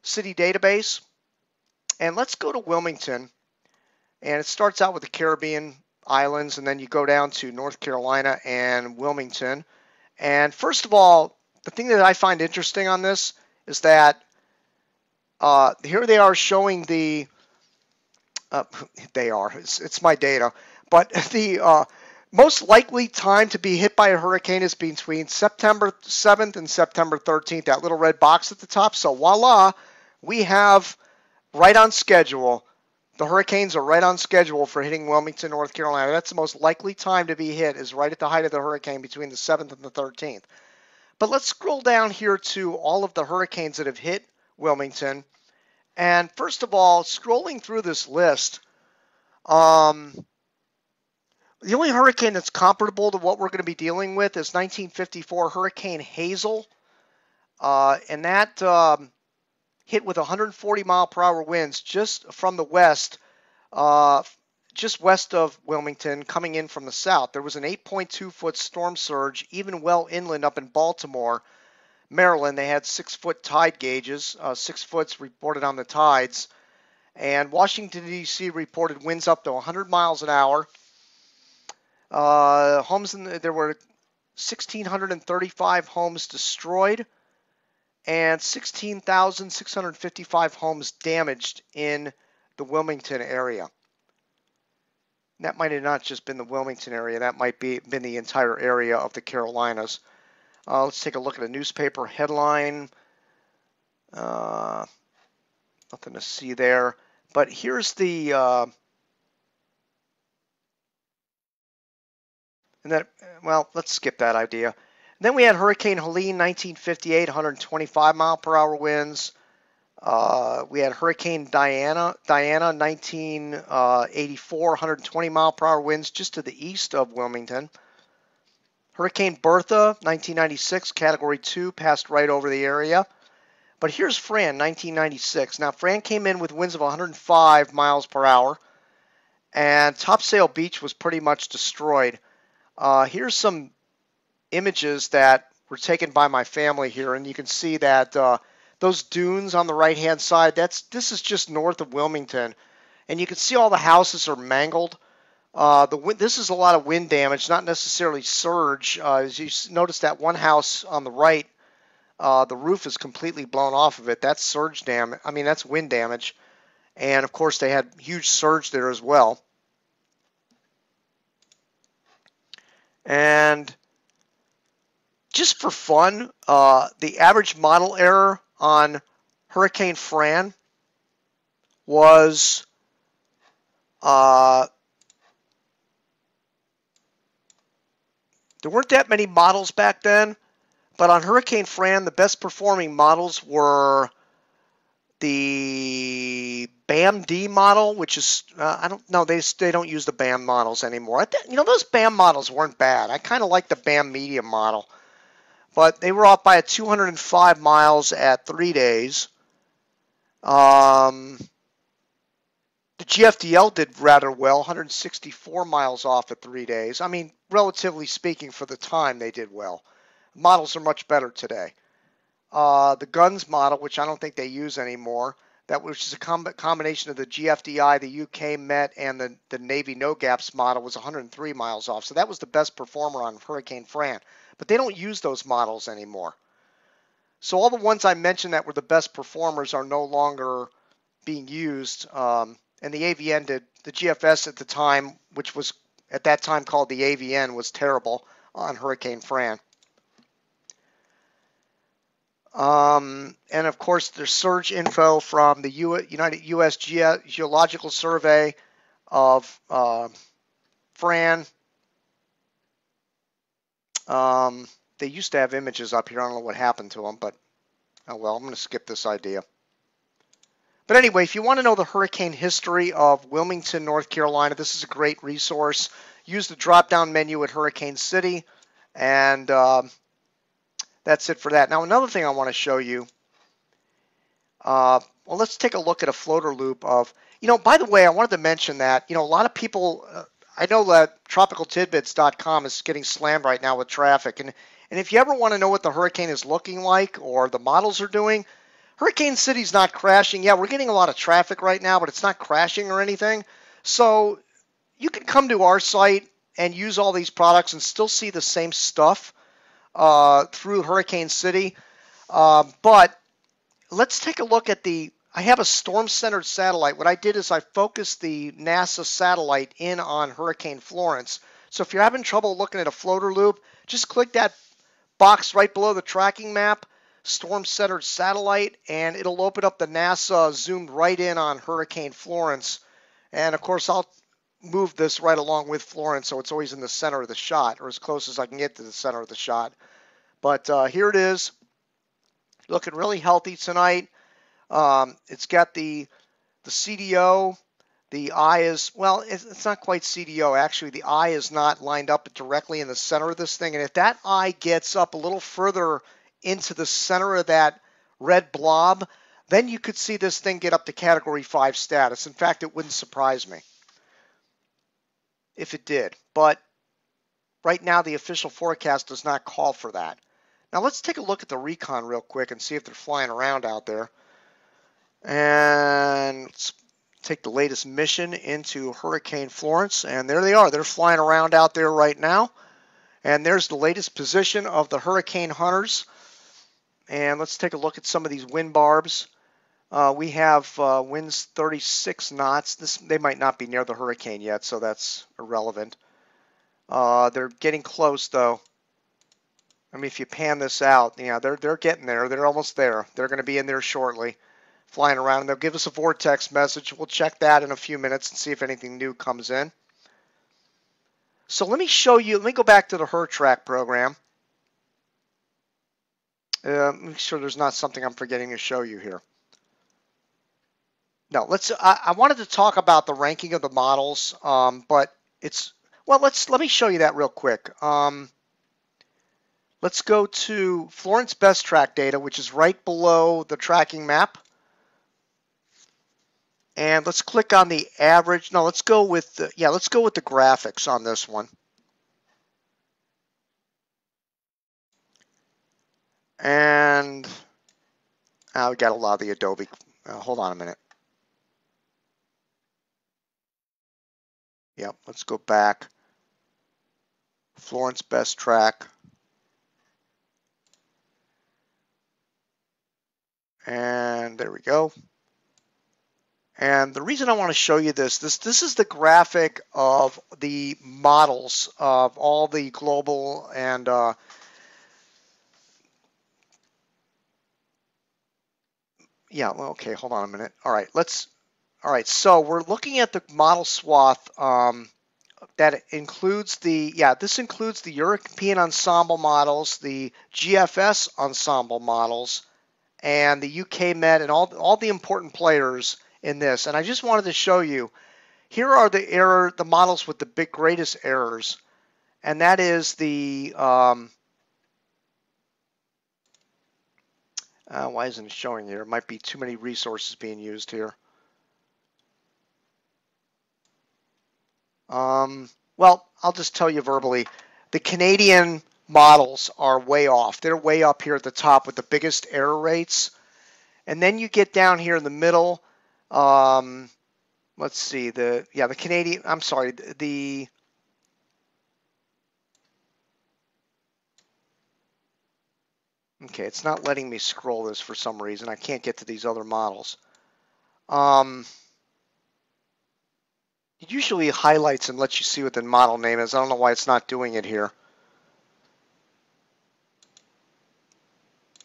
City Database. And let's go to Wilmington, and it starts out with the Caribbean islands, and then you go down to North Carolina and Wilmington. And first of all, the thing that I find interesting on this is that here they are showing it's my data, but the most likely time to be hit by a hurricane is between September 7th and September 13th, that little red box at the top. So voila, we have right on schedule. The hurricanes are right on schedule for hitting Wilmington, North Carolina. That's the most likely time to be hit, is right at the height of the hurricane between the 7th and the 13th. But let's scroll down here to all of the hurricanes that have hit Wilmington. And first of all, scrolling through this list, the only hurricane that's comparable to what we're going to be dealing with is 1954 Hurricane Hazel. And that hit with 140 mile per hour winds just from the west, just west of Wilmington, coming in from the south. There was an 8.2 foot storm surge, even well inland up in Baltimore, Maryland. They had 6 foot tide gauges, 6 foot reported on the tides. And Washington, D.C. reported winds up to 100 miles an hour. There were 1,635 homes destroyed, and 16,655 homes damaged in the Wilmington area. That might have not just been the Wilmington area. That might been the entire area of the Carolinas. Let's take a look at a newspaper headline. Nothing to see there. But here's the... let's skip that idea. Then we had Hurricane Helene, 1958, 125 mile per hour winds. We had Hurricane Diana, 1984, 120 mile per hour winds just to the east of Wilmington. Hurricane Bertha, 1996, Category 2, passed right over the area. But here's Fran, 1996. Now, Fran came in with winds of 105 miles per hour, and Topsail Beach was pretty much destroyed. Here's some images that were taken by my family here, and you can see that those dunes on the right-hand side, this is just north of Wilmington, and you can see all the houses are mangled. This is a lot of wind damage, not necessarily surge. As you notice that one house on the right, the roof is completely blown off of it. That's surge damage. I mean, that's wind damage. And of course, they had huge surge there as well. And just for fun, the average model error on Hurricane Fran was there weren't that many models back then, but on Hurricane Fran, the best performing models were the BAM-D model, which is, I don't know, they don't use the BAM models anymore. Those BAM models weren't bad. I kind of like the BAM medium model, but they were off by 205 miles at 3 days. The GFDL did rather well, 164 miles off at 3 days. I mean, relatively speaking, for the time, they did well. Models are much better today. The Guns model, which I don't think they use anymore, which is a combination of the GFDI, the UK Met, and the Navy No Gaps model, was 103 miles off. So that was the best performer on Hurricane Fran. But they don't use those models anymore. So all the ones I mentioned that were the best performers are no longer being used. And the AVN the GFS at the time, which was at that time called the AVN, was terrible on Hurricane Fran. And of course, there's surge info from the U.S. Geological Survey of Fran. They used to have images up here. I don't know what happened to them, but oh well, I'm going to skip this idea. But anyway, if you want to know the hurricane history of Wilmington, North Carolina, this is a great resource. Use the drop-down menu at Hurricane City, and that's it for that. Now, another thing I want to show you, well, let's take a look at a floater loop of, by the way, I wanted to mention that, a lot of people, I know that tropicaltidbits.com is getting slammed right now with traffic, and if you ever want to know what the hurricane is looking like or the models are doing, Hurricane City's not crashing. Yeah, we're getting a lot of traffic right now, but it's not crashing or anything. So you can come to our site and use all these products and still see the same stuff through Hurricane City. But let's take a look at I have a storm-centered satellite. What I did is I focused the NASA satellite in on Hurricane Florence. So if you're having trouble looking at a floater loop, just click that box right below the tracking map, storm-centered satellite, and it'll open up the NASA zoomed right in on Hurricane Florence. And of course, I'll move this right along with Florence, so it's always in the center of the shot, or as close as I can get to the center of the shot. But here it is, looking really healthy tonight. It's got the CDO. The eye is, well, it's not quite CDO. Actually, the eye is not lined up directly in the center of this thing. And if that eye gets up a little further into the center of that red blob, then you could see this thing get up to Category 5 status. In fact, it wouldn't surprise me if it did. But right now, the official forecast does not call for that. Now, let's take a look at the recon real quick and see if they're flying around out there. And let's take the latest mission into Hurricane Florence. And there they are. They're flying around out there right now. And there's the latest position of the hurricane hunters. And let's take a look at some of these wind barbs. We have winds 36 knots. They might not be near the hurricane yet, so that's irrelevant. They're getting close, though. I mean, if you pan this out, they're getting there. They're almost there. They're going to be in there shortly, flying around. And they'll give us a vortex message. We'll check that in a few minutes and see if anything new comes in. So let me show you. Let me go back to the HurTrack program. Make sure there's not something I'm forgetting to show you here. No, I wanted to talk about the ranking of the models, but let me show you that real quick. Let's go to Florence best track data, which is right below the tracking map. And let's click on the average. No, let's go with the, let's go with the graphics on this one. And we got to allow the Adobe. Hold on a minute. Yep, let's go back. Florence best track. And there we go. And the reason I want to show you this is the graphic of the models of all the global and okay, hold on a minute. All right, so we're looking at the model swath that includes this includes the European ensemble models, the GFS ensemble models, and the UK Met, and all the important players in this. And I just wanted to show you, here are the models with the greatest errors, and that is the why isn't it showing here? It might be too many resources being used here. Well, I'll just tell you verbally, the Canadian models are way off. They're way up here at the top with the biggest error rates. And then you get down here in the middle. Let's see, the Canadian, I'm sorry, okay, it's not letting me scroll this for some reason. I can't get to these other models. It usually highlights and lets you see what the model name is. I don't know why it's not doing it here.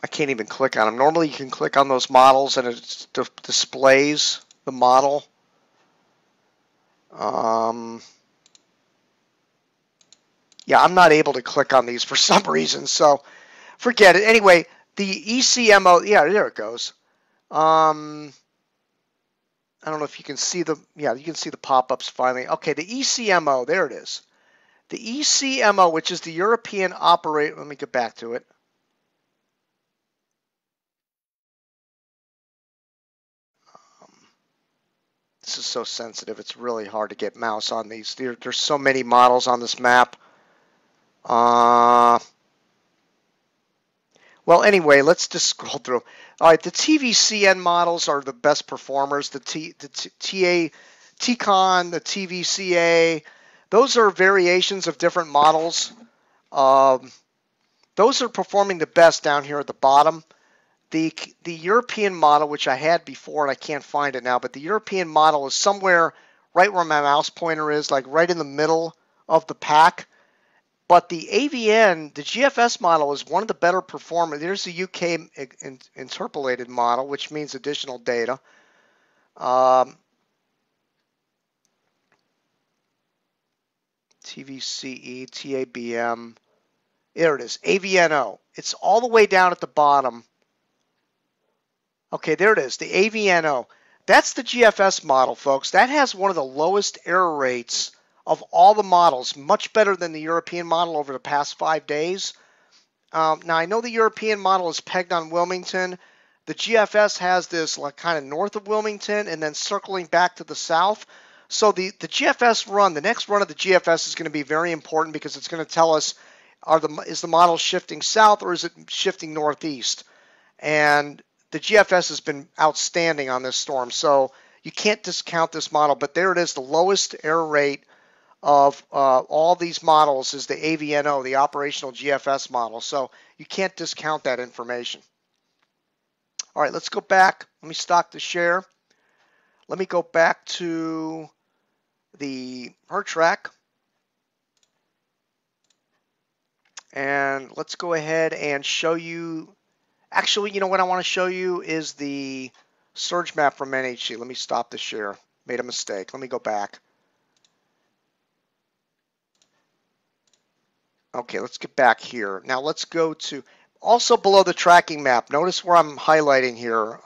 I can't even click on them. Normally you can click on those models and it displays the model. Yeah, I'm not able to click on these for some reason, so forget it. Anyway, the ECMO, yeah, there it goes. I don't know if you can see the, you can see the pop-ups finally. Okay, the ECMO, there it is. The ECMO, which is the European operator, let me get back to it. This is so sensitive, it's really hard to get mouse on these. There's so many models on this map. Well, anyway, let's just scroll through. All right, the TVCN models are the best performers. The TCON, the TVCA, those are variations of different models. Those are performing the best down here at the bottom. The European model, which I had before and I can't find it now, but the European model is somewhere right where my mouse pointer is, like right in the middle of the pack. But the AVN, the GFS model, is one of the better performers. There's the UK interpolated model, which means additional data. TVCE, TABM. There it is, AVNO. It's all the way down at the bottom. Okay, there it is, the AVNO. That's the GFS model, folks. That has one of the lowest error rates of all the models, much better than the European model over the past 5 days. Now, I know the European model is pegged on Wilmington. The GFS has this like kind of north of Wilmington and then circling back to the south. So the GFS run, the next run of the GFS is going to be very important because it's going to tell us, is the model shifting south or is it shifting northeast? And the GFS has been outstanding on this storm. So you can't discount this model, but there it is, the lowest error rate of all these models is the AVNO, the operational GFS model. So you can't discount that information. All right, let's go back. Let me stop the share. Let me go back to the HurTrack. And let's go ahead and show you. Actually, you know what I want to show you is the surge map from NHC. Let me stop the share. Made a mistake. Let me go back. Okay, let's get back here. Now let's go to, also below the tracking map, notice where I'm highlighting here,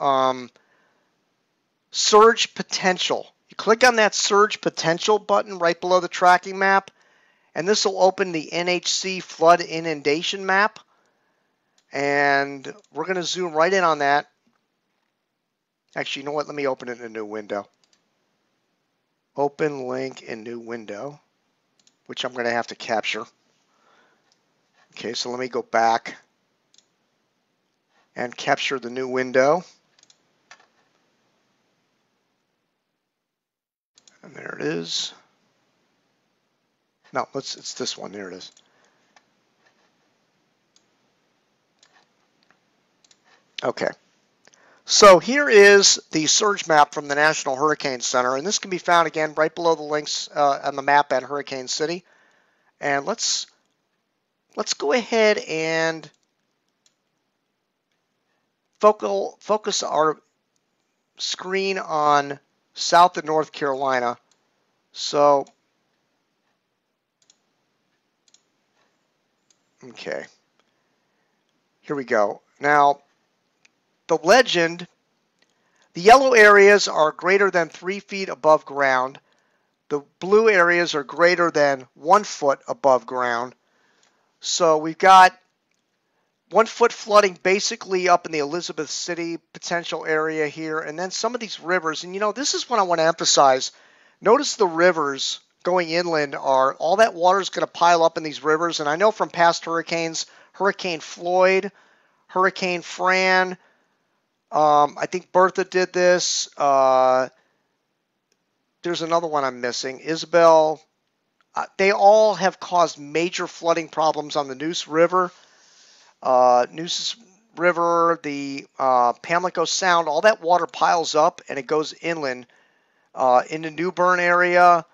surge potential. You click on that surge potential button right below the tracking map, and this will open the NHC flood inundation map. And we're going to zoom right in on that. Actually, you know what? Let me open it in a new window. Open link in new window, which I'm going to have to capture. Okay, so let me go back and capture the new window. And there it is. No, it's this one. There it is. Okay. So here is the surge map from the National Hurricane Center, and this can be found again right below the links on the map at Hurricane City. And let's go ahead and focus our screen on South and North Carolina. So, okay, here we go. Now, the legend, the yellow areas are greater than 3 feet above ground. The blue areas are greater than 1 foot above ground. So we've got 1 foot flooding basically up in the Elizabeth City potential area here. And then some of these rivers, and you know, this is what I want to emphasize. Notice the rivers going inland are, all that water is going to pile up in these rivers. And I know from past hurricanes, Hurricane Floyd, Hurricane Fran, I think Bertha did this. There's another one I'm missing. Isabel. They all have caused major flooding problems on the Neuse River. Neuse River, the Pamlico Sound, all that water piles up and it goes inland in the New Bern area.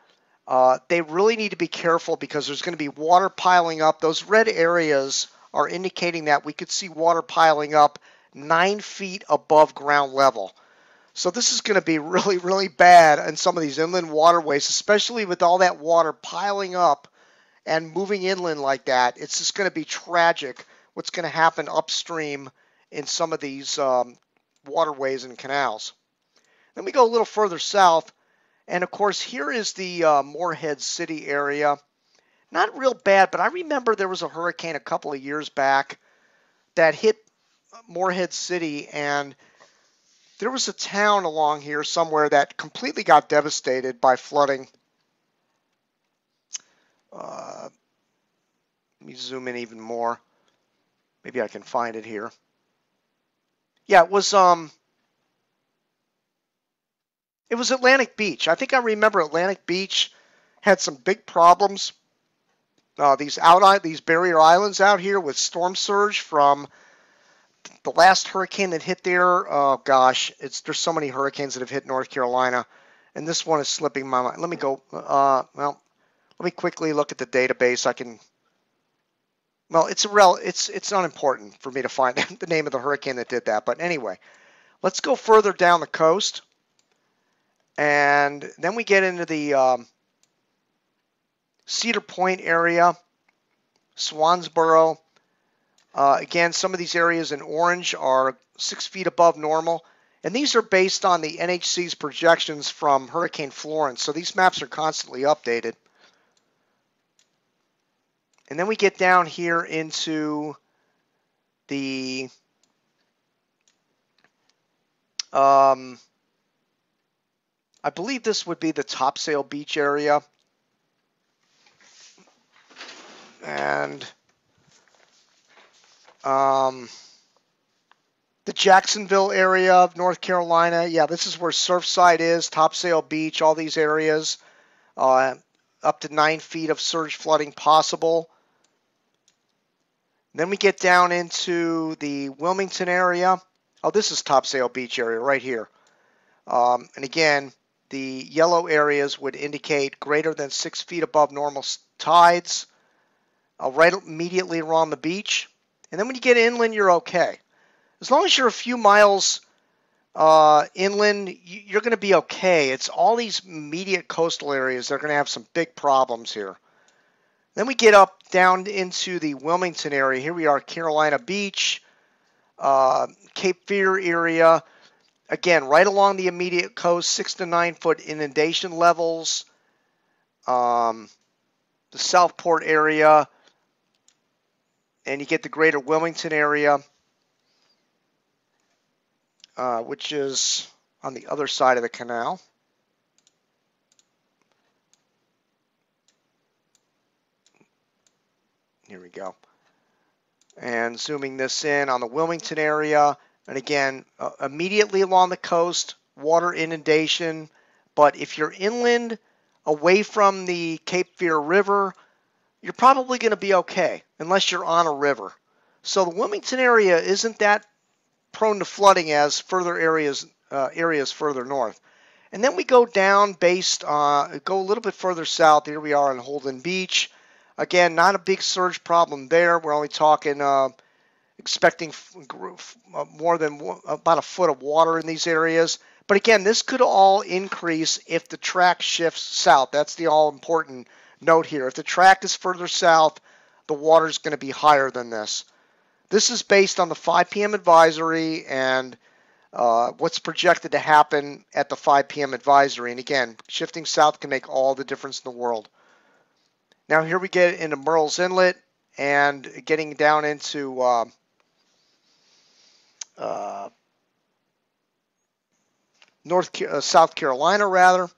They really need to be careful because there's going to be water piling up. Those red areas are indicating that we could see water piling up 9 feet above ground level. So this is going to be really, really bad in some of these inland waterways, especially with all that water piling up and moving inland like that. It's just going to be tragic what's going to happen upstream in some of these waterways and canals. Then we go a little further south, and of course here is the Morehead City area. Not real bad, but I remember there was a hurricane a couple of years back that hit Morehead City, and there was a town along here somewhere that completely got devastated by flooding. Let me zoom in even more. Maybe I can find it here. Yeah, it was Atlantic Beach. I think I remember Atlantic Beach had some big problems. These barrier islands out here with storm surge from the last hurricane that hit there. Oh gosh, there's so many hurricanes that have hit North Carolina, and this one is slipping my mind. Let me go. Well, let me quickly look at the database. Well, it's unimportant for me to find the name of the hurricane that did that. But anyway, let's go further down the coast, and then we get into the Cedar Point area, Swansboro. Again, some of these areas in orange are 6 feet above normal, and these are based on the NHC's projections from Hurricane Florence. So these maps are constantly updated. And then we get down here into the I believe this would be the Topsail Beach area. And the Jacksonville area of North Carolina. Yeah, this is where Surfside is, Topsail Beach, all these areas. Up to 9 feet of surge flooding possible. Then we get down into the Wilmington area. Oh, this is Topsail Beach area right here. And again, the yellow areas would indicate greater than 6 feet above normal tides, right immediately around the beach. And then when you get inland, you're okay. As long as you're a few miles inland, you're going to be okay. It's all these immediate coastal areas that are going to have some big problems here. Then we get up down into the Wilmington area. Here we are, Carolina Beach, Cape Fear area. Again, right along the immediate coast, 6 to 9 foot inundation levels. The Southport area. and you get the greater Wilmington area, which is on the other side of the canal. Here we go. And zooming this in on the Wilmington area, and again, immediately along the coast, water inundation. But if you're inland, away from the Cape Fear River, you're probably going to be okay, unless you're on a river. So the Wilmington area isn't that prone to flooding as areas further north. And then we go down go a little bit further south. Here we are on Holden Beach. Again, not a big surge problem there. We're only talking expecting more than about a foot of water in these areas. But again, this could all increase if the track shifts south. That's the all-important note here. If the track is further south, the water is going to be higher than this. This is based on the 5 p.m. advisory and what's projected to happen at the 5 p.m. advisory. And again, shifting south can make all the difference in the world. Now here we get into Murrells Inlet and getting down into South Carolina, rather.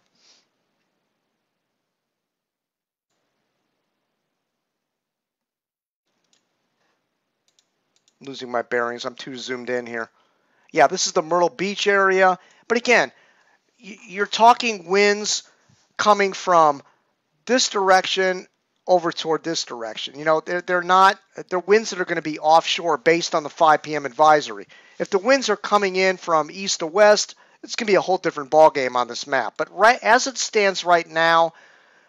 Losing my bearings. I'm too zoomed in here. Yeah, this is the Myrtle Beach area. But again, you're talking winds coming from this direction over toward this direction. You know, they're winds that are going to be offshore based on the 5 p.m. advisory. If the winds are coming in from east to west, it's going to be a whole different ballgame on this map. But right as it stands right now,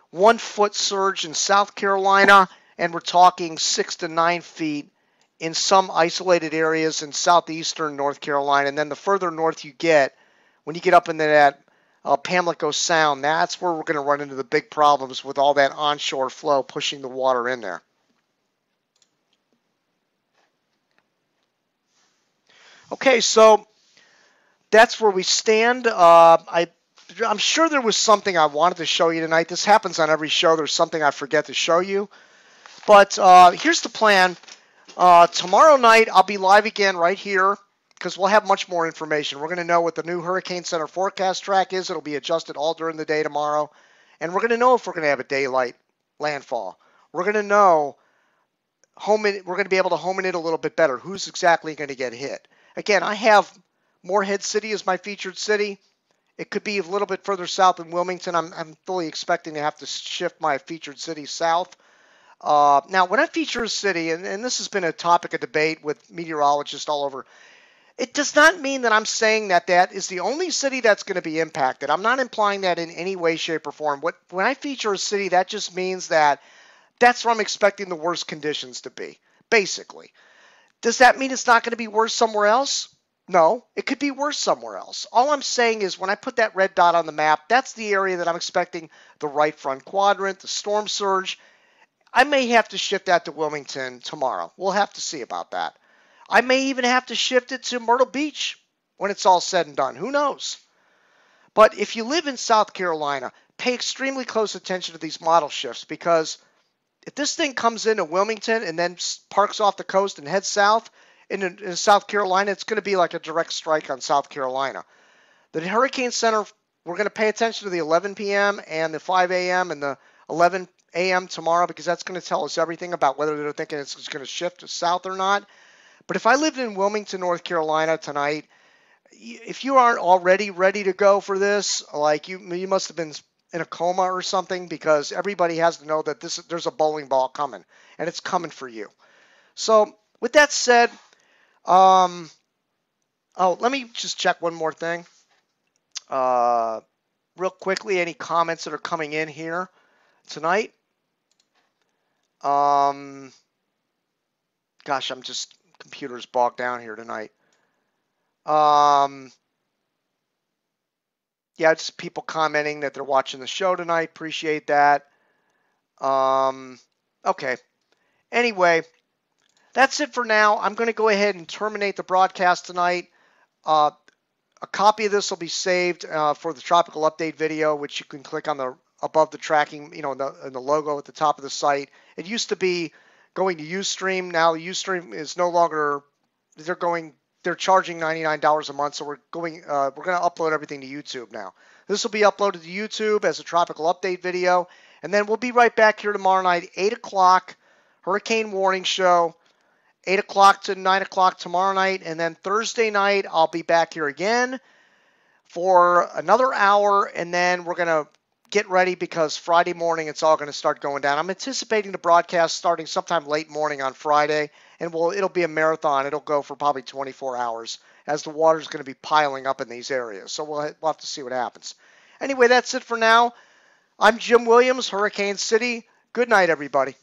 1 foot surge in South Carolina, and we're talking 6 to 9 feet in some isolated areas in southeastern North Carolina. And then the further north you get, when you get up into that Pamlico Sound, that's where we're going to run into the big problems with all that onshore flow pushing the water in there. Okay, so that's where we stand. I'm sure there was something I wanted to show you tonight. This happens on every show. There's something I forget to show you. But here's the plan. Tomorrow night, I'll be live again right here because we'll have much more information. We're going to know what the new Hurricane Center forecast track is. It'll be adjusted all during the day tomorrow. And we're going to know if we're going to have a daylight landfall. We're going to know, we're going to be able to home in it a little bit better. Who's exactly going to get hit? Again, I have Morehead City as my featured city. It could be a little bit further south in Wilmington. I'm fully expecting to have to shift my featured city south. Now, when I feature a city, and this has been a topic of debate with meteorologists all over, it does not mean that I'm saying that that is the only city that's going to be impacted. I'm not implying that in any way, shape, or form. When I feature a city, that just means that that's where I'm expecting the worst conditions to be, basically. Does that mean it's not going to be worse somewhere else? No, it could be worse somewhere else. All I'm saying is when I put that red dot on the map, that's the area that I'm expecting the right front quadrant, the storm surge. I may have to shift that to Wilmington tomorrow. We'll have to see about that. I may even have to shift it to Myrtle Beach when it's all said and done. Who knows? But if you live in South Carolina, pay extremely close attention to these model shifts because if this thing comes into Wilmington and then parks off the coast and heads south in South Carolina, it's going to be like a direct strike on South Carolina. The Hurricane Center, we're going to pay attention to the 11 p.m. and the 5 a.m. and the 11 a.m. tomorrow because that's going to tell us everything about whether they're thinking it's going to shift to south or not. But if I lived in Wilmington, North Carolina tonight, if you aren't already ready to go for this, like you must have been in a coma or something because everybody has to know that there's a bowling ball coming and it's coming for you. So with that said, let me just check one more thing. Real quickly, any comments that are coming in here tonight? Gosh, computer's bogged down here tonight. Yeah, just people commenting that they're watching the show tonight. Appreciate that. Okay. Anyway, that's it for now. I'm going to go ahead and terminate the broadcast tonight. A copy of this will be saved for the tropical update video, which you can click on the above the tracking, in the logo at the top of the site. It used to be going to Ustream. Now Ustream is no longer, they're charging $99 a month, so we're going to upload everything to YouTube now. This will be uploaded to YouTube as a tropical update video, and then we'll be right back here tomorrow night, 8 o'clock, hurricane warning show, 8 o'clock to 9 o'clock tomorrow night, and then Thursday night I'll be back here again for another hour, and then we're going to get ready because Friday morning it's all going to start going down. I'm anticipating the broadcast starting sometime late morning on Friday, and it'll be a marathon. It'll go for probably 24 hours as the water's going to be piling up in these areas. So we'll have to see what happens. Anyway, that's it for now. I'm Jim Williams, Hurricane City. Good night, everybody.